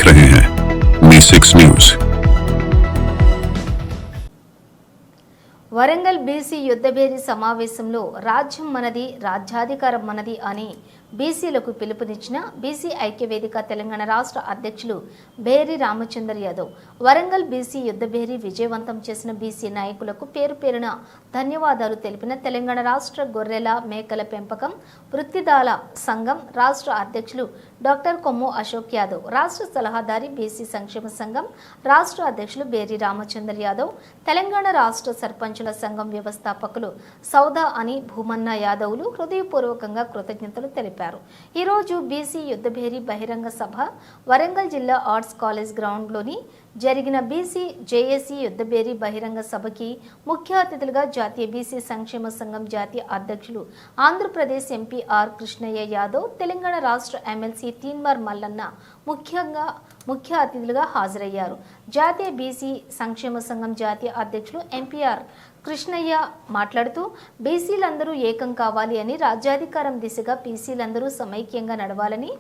देख रहे हैं मी6 न्यूज। వరంగల్ బీసీ యుద్ధభేరి సమావేశంలో రాజ్యం మనది రాజ్యాధికారం మనది అని బీసీలకు పిలుపునిచ్చిన బీసీ ఐక్యవేదిక తెలంగాణ రాష్ట్ర అధ్యక్షులు బేరి రామచందర్ యాదవ్ వరంగల్ బీసీ యుద్ధభేరి విజయవంతం చేసిన బీసీ నాయకులకు పేరు పేరున ధన్యవాదాలు తెలిపిన తెలంగాణ రాష్ట్ర గొర్రెల మేకల పెంపకం వృత్తిదాల సంఘం రాష్ట్ర అధ్యక్షులు డాక్టర్ కొమ్ము అశోక్ యాదవ్ రాష్ట్ర సలహాదారి బీసీ సంక్షేమ సంఘం రాష్ట్ర అధ్యక్షులు బేరి రామచందర్ యాదవ్ తెలంగాణ రాష్ట్ర సర్పంచుల సంఘం వ్యవస్థాపకులు సౌదా అని భూమన్న యాదవ్లు హృదయపూర్వకంగా కృతజ్ఞతలు తెలిపారు। ఈ రోజు బీసీ యుద్ధభేరి బహిరంగ సభ వరంగల్ జిల్లా ఆర్ట్స్ కాలేజ్ గ్రౌండ్లోని జరిగిన బీసీ జేఏసీ యుద్ధభేరి బహిరంగ సభకి ముఖ్య అతిథులుగా జాతీయ బీసీ సంక్షేమ సంఘం జాతీయ అధ్యక్షులు ఆంధ్రప్రదేశ్ ఎంపీ ఆర్ కృష్ణయ్య యాదవ్ తెలంగాణ రాష్ట్ర ఎమ్మెల్సీ తీన్మార్ మల్లన్న ముఖ్య అతిథులుగా హాజరయ్యారు। జాతీయ బీసీ సంక్షేమ సంఘం జాతీయ అధ్యక్షులు ఎంపీఆర్ కృష్ణయ్య మాట్లాడుతూ బీసీలందరూ ఏకం కావాలి అని రాజ్యాధికారం దిశగా బీసీలందరూ సమైక్యంగా నడవాలని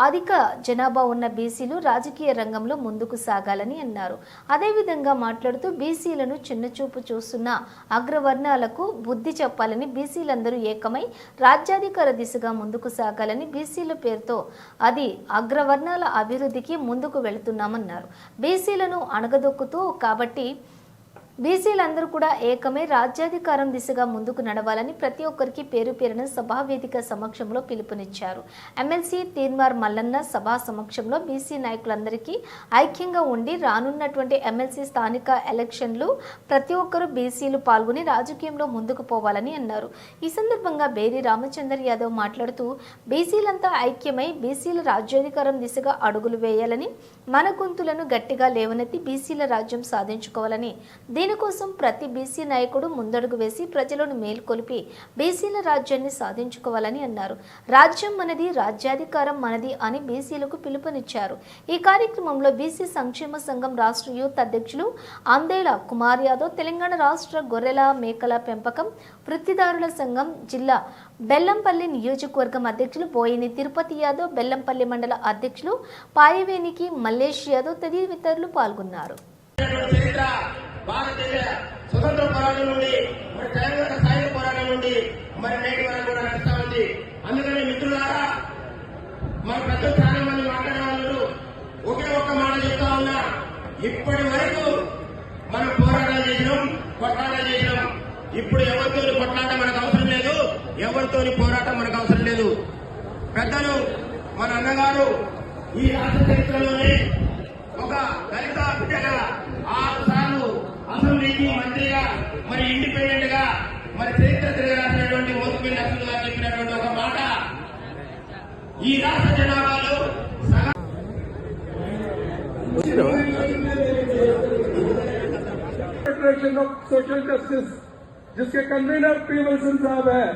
అధిక జనాభా ఉన్న బీసీలు రాజకీయ రంగంలో ముందుకు సాగాలని అన్నారు। అదేవిధంగా మాట్లాడుతూ బీసీలను చిన్నచూపు చూస్తున్న అగ్రవర్ణాలకు బుద్ధి చెప్పాలని బీసీలందరూ ఏకమై రాజ్యాధికార దిశగా ముందుకు సాగాలని బీసీల పేరుతో అది అగ్రవర్ణాల అభివృద్ధికి ముందుకు వెళుతున్నామన్నారు। బీసీలను అణగదొక్కుతూ కాబట్టి బీసీలందరూ కూడా ఏకమై రాజ్యాధికారం దిశగా ముందుకు నడవాలని ప్రతి ఒక్కరికి పేరు పేరున సభావేదిక సమక్షంలో పిలుపునిచ్చారు। ఎమ్మెల్సీ తీన్మార్ మల్లన్న సభా సమక్షంలో బీసీ నాయకులందరికీ ఐక్యంగా ఉండి రానున్నటువంటి ఎమ్మెల్సీ స్థానిక ఎలక్షన్లు ప్రతి ఒక్కరూ బీసీలు పాల్గొని రాజకీయంలో ముందుకు పోవాలని అన్నారు। ఈ సందర్భంగా బేరి రామచందర్ యాదవ్ మాట్లాడుతూ బీసీలంతా ఐక్యమై బీసీల రాజ్యాధికారం దిశగా అడుగులు వేయాలని మన గొంతులను గట్టిగా లేవనెత్తి బీసీల రాజ్యం సాధించుకోవాలని దీనికోసం ప్రతి బీసీ నాయకుడు ముందడుగు వేసి ప్రజలను మేల్కొలిపి బీసీల రాజ్యాన్ని సాధించుకోవాలని అన్నారు। రాజ్యం మనది రాజ్యాధికారం మనది అని బీసీలకు పిలుపునిచ్చారు। ఈ కార్యక్రమంలో బీసీ సంక్షేమ సంఘం రాష్ట్ర యూత్ అధ్యక్షులు అందేల కుమార్ యాదవ్ తెలంగాణ రాష్ట్ర గొర్రెల మేకల పెంపకం వృత్తిదారుల సంఘం జిల్లా బెల్లంపల్లి నియోజకవర్గం అధ్యక్షులు బోయిని తిరుపతి యాదవ్ బెల్లంపల్లి మండల అధ్యక్షులు పాయవేనికి మల్లేష్ యాదవ్ తదితరులు పాల్గొన్నారు। భారతదేశ స్వతంత్ర పోరాటం నుండి మరి తెలంగాణ సాయుధ పోరాటం నుండి మరి నేటి వరకు కూడా నడుస్తా ఉంది। అందుకని మిత్రులారా మన ప్రజలు చాలా మంది మాట్లాడే వాళ్ళు ఒకే ఒక్క మాట చెప్తా ఉన్నా, ఇప్పటి వరకు మనం పోరాటాలు చేసినాం, కొట్లాటలు చేసినాం। ఇప్పుడు ఎవరితో కొట్లాట మనకు అవసరం లేదు, ఎవరితో పోరాటం మనకు అవసరం లేదు। పెద్దలు మన అన్నగారు ఈ రాష్ట్ర చరిత్రలోనే ఒక దళిత బిడ్డగా 6 సార్లు అసెంబ్లీకి మంత్రిగా మరి ఇండిపెండెంట్ గా మరి చరిత్ర తిరగరాసినటువంటి మోసుపల్లి నరసింహ గారు చెప్పినటువంటి ఒక మాట, ఈ రాష్ట్ర జనాభాలో फेडरेशन ऑफ सोशल जस्टिस जिसके कन्वीनर पी विल्सन साहब है,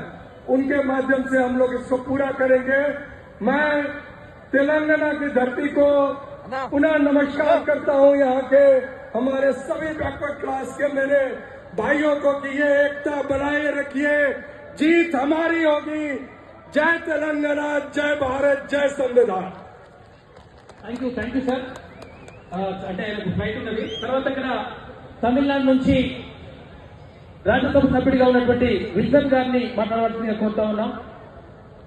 उनके माध्यम से हम लोग इसको पूरा करेंगे। मैं तेलंगाना की धरती को पुनः नमस्कार करता हूं, यहाँ के हमारे सभी बैकवर्ड क्लास के मेरे भाइयों को कि ये एकता बनाए रखिए, जीत हमारी होगी। जय तेलंगाना, जय भारत, जय संविधान। Thank you sir. అంటే రైట్ ఉన్నది। తర్వాత ఇక్కడ తమిళనాడు నుంచి రాజ్యసభ సభ్యుడిగా ఉన్నటువంటి విల్సన్ గారిని మాట్లాడవలసిందిగా కోరుతా ఉన్నాం।